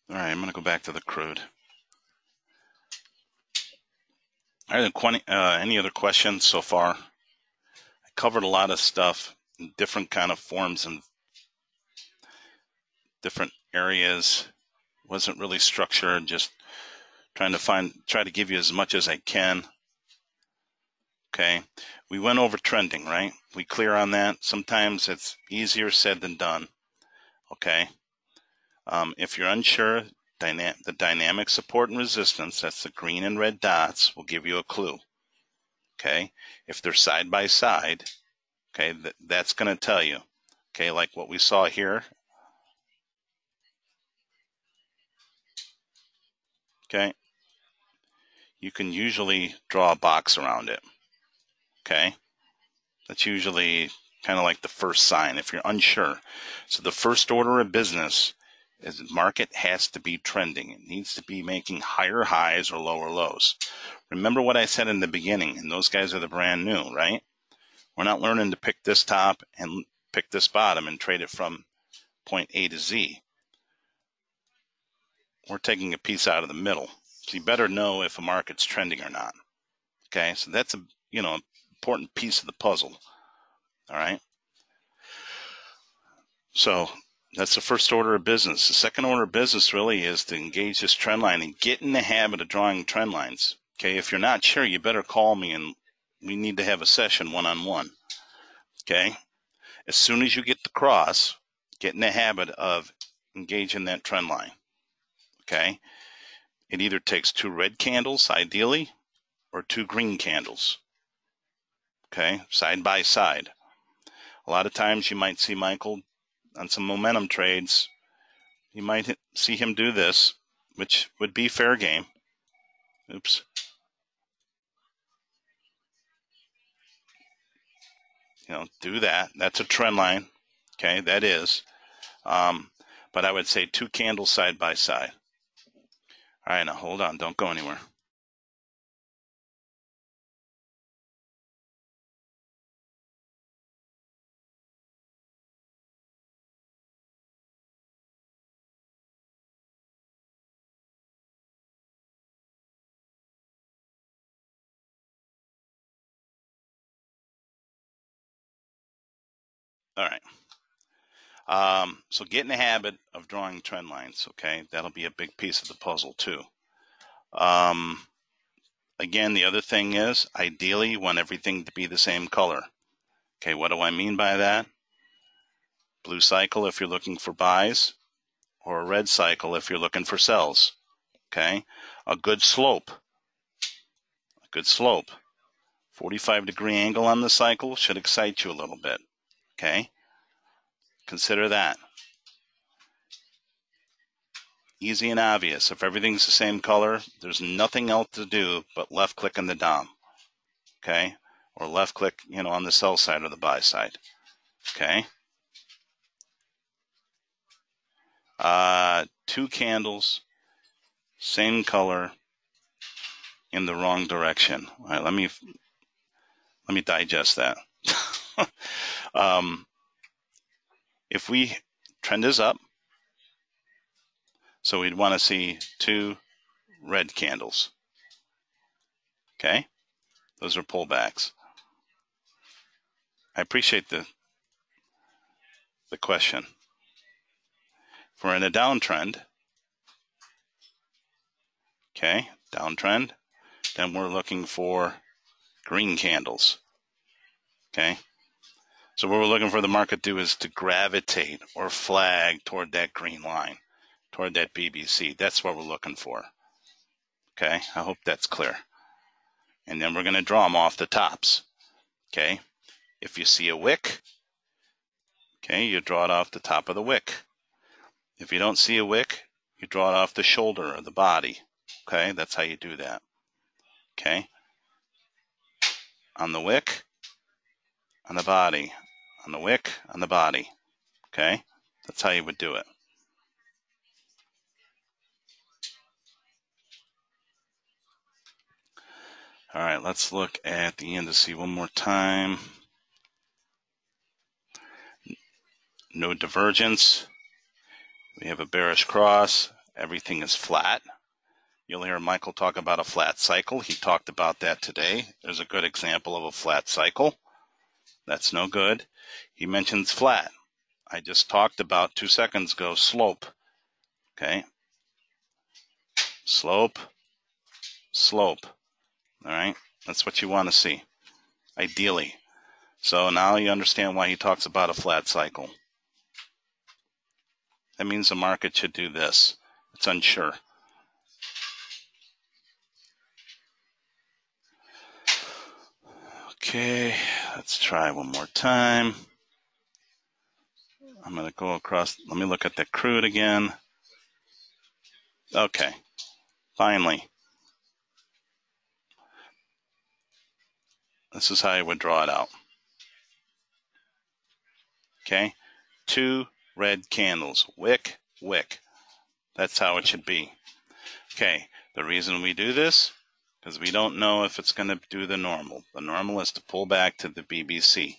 All right, I'm going to go back to the crude. All right, any other questions so far? I covered a lot of stuff in different kind of forms and different areas. Wasn't really structured, just try to give you as much as I can. Okay, we went over trending, right? We clear on that. Sometimes it's easier said than done. Okay. If you're unsure, the dynamic support and resistance, that's the green and red dots, will give you a clue. Okay. If they're side by side, okay, that's going to tell you. Okay, like what we saw here. Okay. You can usually draw a box around it. Okay. That's usually kind of like the first sign if you're unsure. So the first order of business is the market has to be trending. It needs to be making higher highs or lower lows. Remember what I said in the beginning, and those guys are the brand new, right? We're not learning to pick this top and pick this bottom and trade it from point A to Z. We're taking a piece out of the middle. So you better know if a market's trending or not. Okay, so that's a important piece of the puzzle. All right. So that's the first order of business. The second order of business really is to engage this trend line and get in the habit of drawing trend lines. Okay, if you're not sure, you better call me and we need to have a session one-on-one. Okay, as soon as you get the cross, get in the habit of engaging that trend line. Okay, it either takes 2 red candles, ideally, or 2 green candles. Okay, side by side. A lot of times you might see Michael on some momentum trades. You might see him do this, which would be fair game. Oops. Do that. That's a trend line. Okay, that is. But I would say 2 candles side by side. All right, now hold on. Don't go anywhere. All right. So get in the habit of drawing trend lines, okay? That'll be a big piece of the puzzle too. Again, the other thing is, ideally, you want everything to be the same color. Okay, what do I mean by that? Blue cycle if you're looking for buys, or a red cycle if you're looking for sells. Okay, a good slope. 45-degree angle on the cycle should excite you a little bit. Okay, consider that. Easy and obvious. If everything's the same color, there's nothing else to do but left click on the DOM. Okay, or left click, on the sell side or the buy side. Okay. 2 candles, same color, in the wrong direction. All right, let me digest that. If we trend is up, so we'd want to see 2 red candles. Okay, those are pullbacks. I appreciate the question. If we're in a downtrend, okay, downtrend, then we're looking for green candles. Okay, so what we're looking for the market to do is to gravitate or flag toward that green line, toward that BBC. That's what we're looking for. Okay, I hope that's clear. And then we're going to draw them off the tops. Okay, if you see a wick, okay, you draw it off the top of the wick. If you don't see a wick, you draw it off the shoulder or the body. Okay, that's how you do that. Okay, on the wick, on the body, on the wick, on the body. Okay, that's how you would do it. All right, let's look at the indices one more time. No divergence. We have a bearish cross. Everything is flat. You'll hear Michael talk about a flat cycle. He talked about that today. There's a good example of a flat cycle. That's no good. He mentions flat. I just talked about 2 seconds ago slope. Okay. Slope, slope. All right. That's what you want to see, ideally. So now you understand why he talks about a flat cycle. That means the market should do this. It's unsure. Okay, let's try one more time. I'm going to go across. Let me look at the crude again. Okay, finally. This is how I would draw it out. Okay, 2 red candles. Wick, wick. That's how it should be. Okay, the reason we do this, because we don't know if it's going to do the normal. The normal is to pull back to the BBC.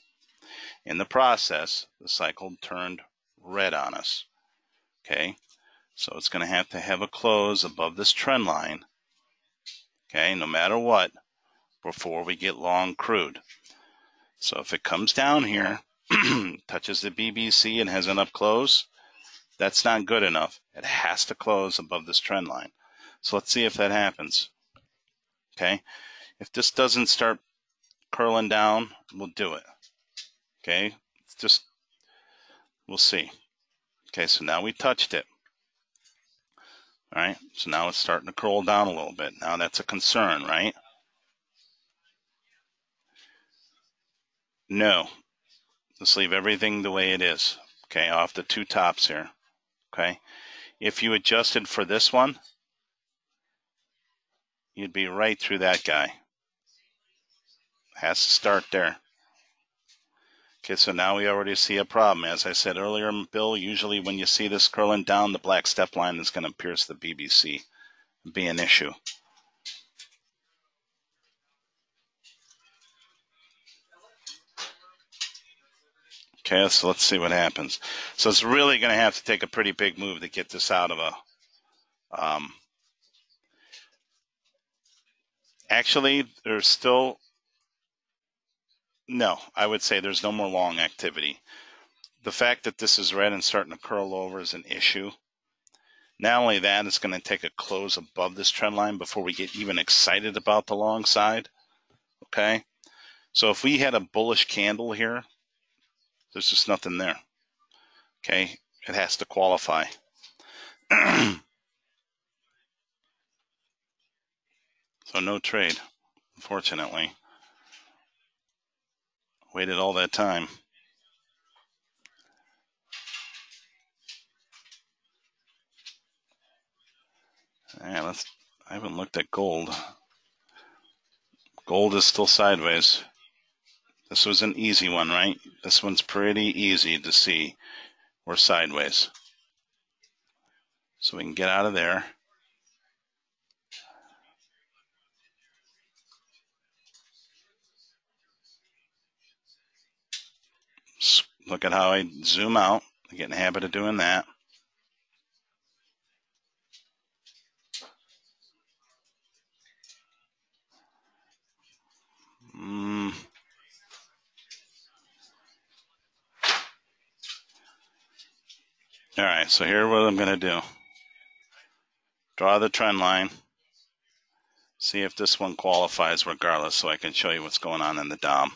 In the process, the cycle turned red on us. Okay, so it's going to have a close above this trend line. Okay, no matter what, before we get long crude. So if it comes down here, touches the BBC and has an up close, that's not good enough. It has to close above this trend line. So let's see if that happens. Okay, if this doesn't start curling down, we'll do it. Okay, it's just, we'll see. Okay, so now we touched it. All right, so now it's starting to curl down a little bit. Now that's a concern, right? No, let's leave everything the way it is. Okay, off the 2 tops here. Okay, if you adjusted for this one, you'd be right through that guy. Has to start there. Okay, so now we already see a problem. As I said earlier, Bill, usually when you see this curling down, the black step line is going to pierce the BBC and be an issue. Okay, so let's see what happens. So it's really going to have to take a pretty big move to get this out of a... actually, there's still... No, I would say there's no more long activity. The fact that this is red and starting to curl over is an issue. Not only that, it's going to take a close above this trend line before we get even excited about the long side. Okay, so if we had a bullish candle here, there's just nothing there. Okay, it has to qualify. So no trade, unfortunately. Waited all that time. Yeah, I haven't looked at gold. Gold is still sideways. This was an easy one, right? This one's pretty easy to see. We're sideways. So we can get out of there. Look at how I zoom out. I get in the habit of doing that. All right, so here's what I'm going to do. Draw the trend line. See if this one qualifies regardless, so I can show you what's going on in the DOM.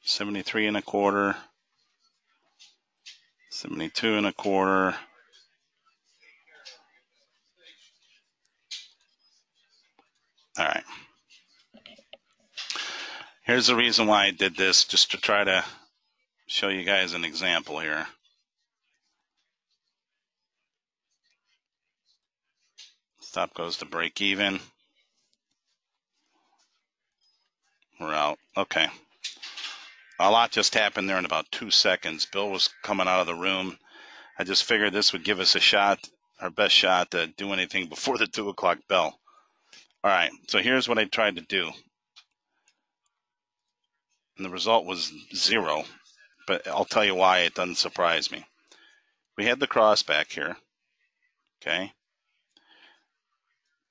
73 and a quarter. 72 and a quarter. All right. Here's the reason why I did this, just to try to show you guys an example here. Stop goes to break even. We're out. Okay. A lot just happened there in about 2 seconds. Bill was coming out of the room. I just figured this would give us a shot, our best shot to do anything before the 2 o'clock bell. All right, so here's what I tried to do. And the result was 0, but I'll tell you why it doesn't surprise me. We had the cross back here, okay?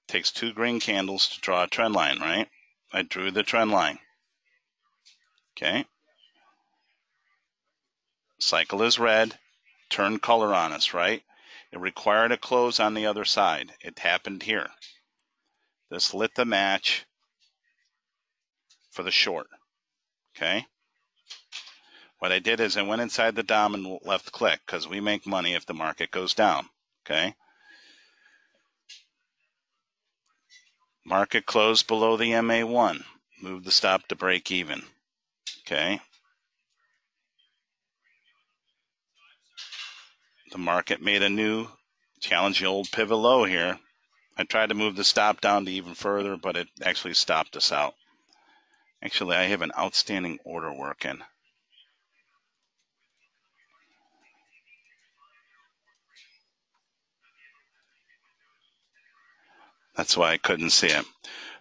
Takes 2 green candles to draw a trend line, right? I drew the trend line, okay? Cycle is red, turned color on us, right? It required a close on the other side. It happened here. This lit the match for the short, okay? What I did is I went inside the DOM and left click because we make money if the market goes down, okay? Market closed below the MA1. Move the stop to break even, okay? The market made a new challenge the old pivot low here. I tried to move the stop down to even further, but it actually stopped us out. Actually, I have an outstanding order working. That's why I couldn't see it.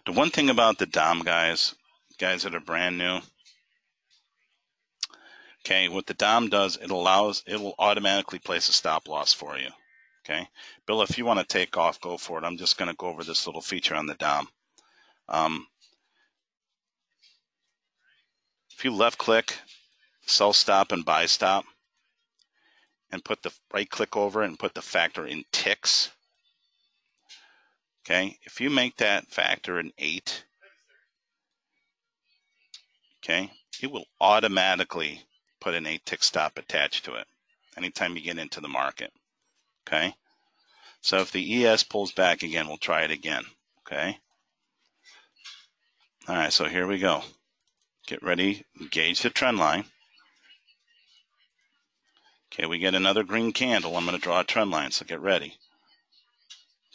The one thing about the DOM guys that are brand new, okay, what the DOM does, it will automatically place a stop loss for you. Okay, Bill, if you want to take off, go for it. I'm just going to go over this little feature on the DOM. If you left click, sell stop and buy stop, and put the right click over it and put the factor in ticks. Okay, if you make that factor an 8, okay, it will automatically put an 8 tick stop attached to it anytime you get into the market. Okay, so if the ES pulls back again, we'll try it again. Okay, all right, so here we go. Get ready, engage the trend line. Okay, we get another green candle. I'm going to draw a trend line, so get ready.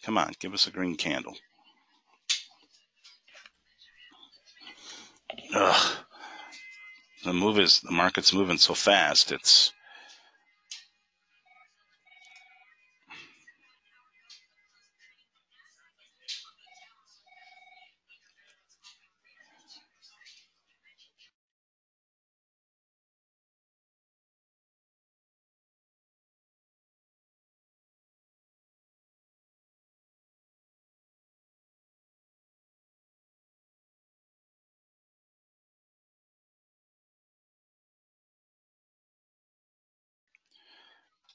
Come on, give us a green candle. Ugh. the market's moving so fast. It's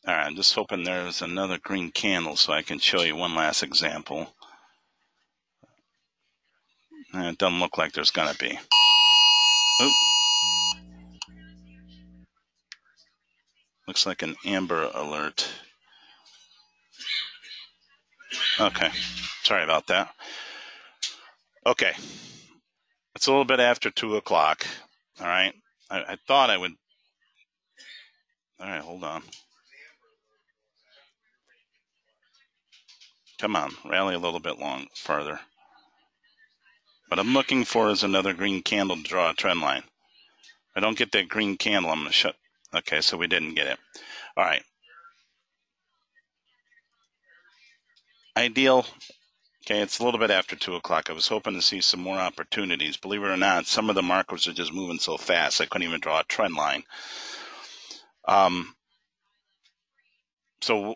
all right. I'm just hoping there's another green candle so I can show you one last example. It doesn't look like there's gonna be. Oop. Looks like an amber alert. Okay, sorry about that. Okay, it's a little bit after 2 o'clock. All right, I thought I would. All right, hold on. Come on, rally a little bit farther. What I'm looking for is another green candle to draw a trend line. If I don't get that green candle, I'm going to shut. Okay, so we didn't get it. All right. Ideal. Okay, it's a little bit after 2 o'clock. I was hoping to see some more opportunities. Believe it or not, some of the markers are just moving so fast I couldn't even draw a trend line. So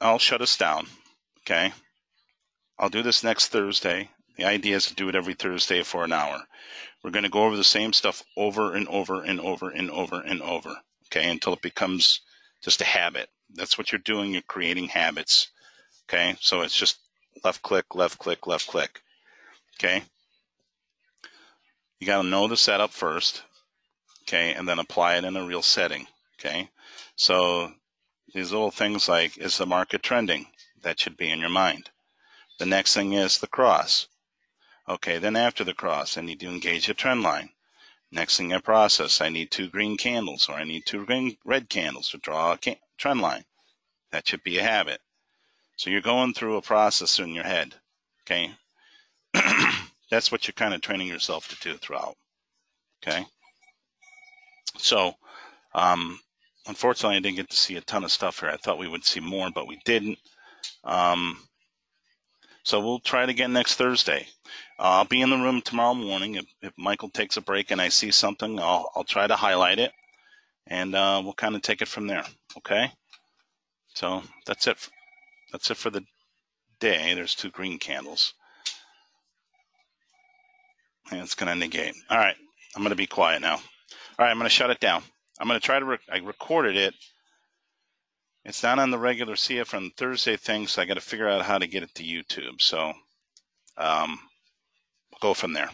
I'll shut us down. Okay. I'll do this next Thursday. The idea is to do it every Thursday for an hour. We're going to go over the same stuff over and over and over and over and over. Okay, until it becomes just a habit. That's what you're doing. You're creating habits. Okay, so it's just left click, left click, left click. Okay, you got to know the setup first. Okay, and then apply it in a real setting. Okay, so these little things like, is the market trending? That should be in your mind. The next thing is the cross. Okay, then after the cross, I need to engage a trend line. Next thing I process, I need 2 green candles, or I need 2 red candles to draw a trend line. That should be a habit. So you're going through a process in your head. Okay, that's what you're kind of training yourself to do throughout. Okay, so unfortunately, I didn't get to see a ton of stuff here. I thought we would see more, but we didn't. So we'll try it again next Thursday. I'll be in the room tomorrow morning. If Michael takes a break and I see something, I'll try to highlight it, and we'll kind of take it from there. Okay. So that's it. That's it for the day. There's 2 green candles, and it's going to negate. All right. I'm going to be quiet now. All right. I'm going to shut it down. I'm going to try to. I recorded it. It's not on the regular CFRN Thursday thing, so I got to figure out how to get it to YouTube. So we'll go from there.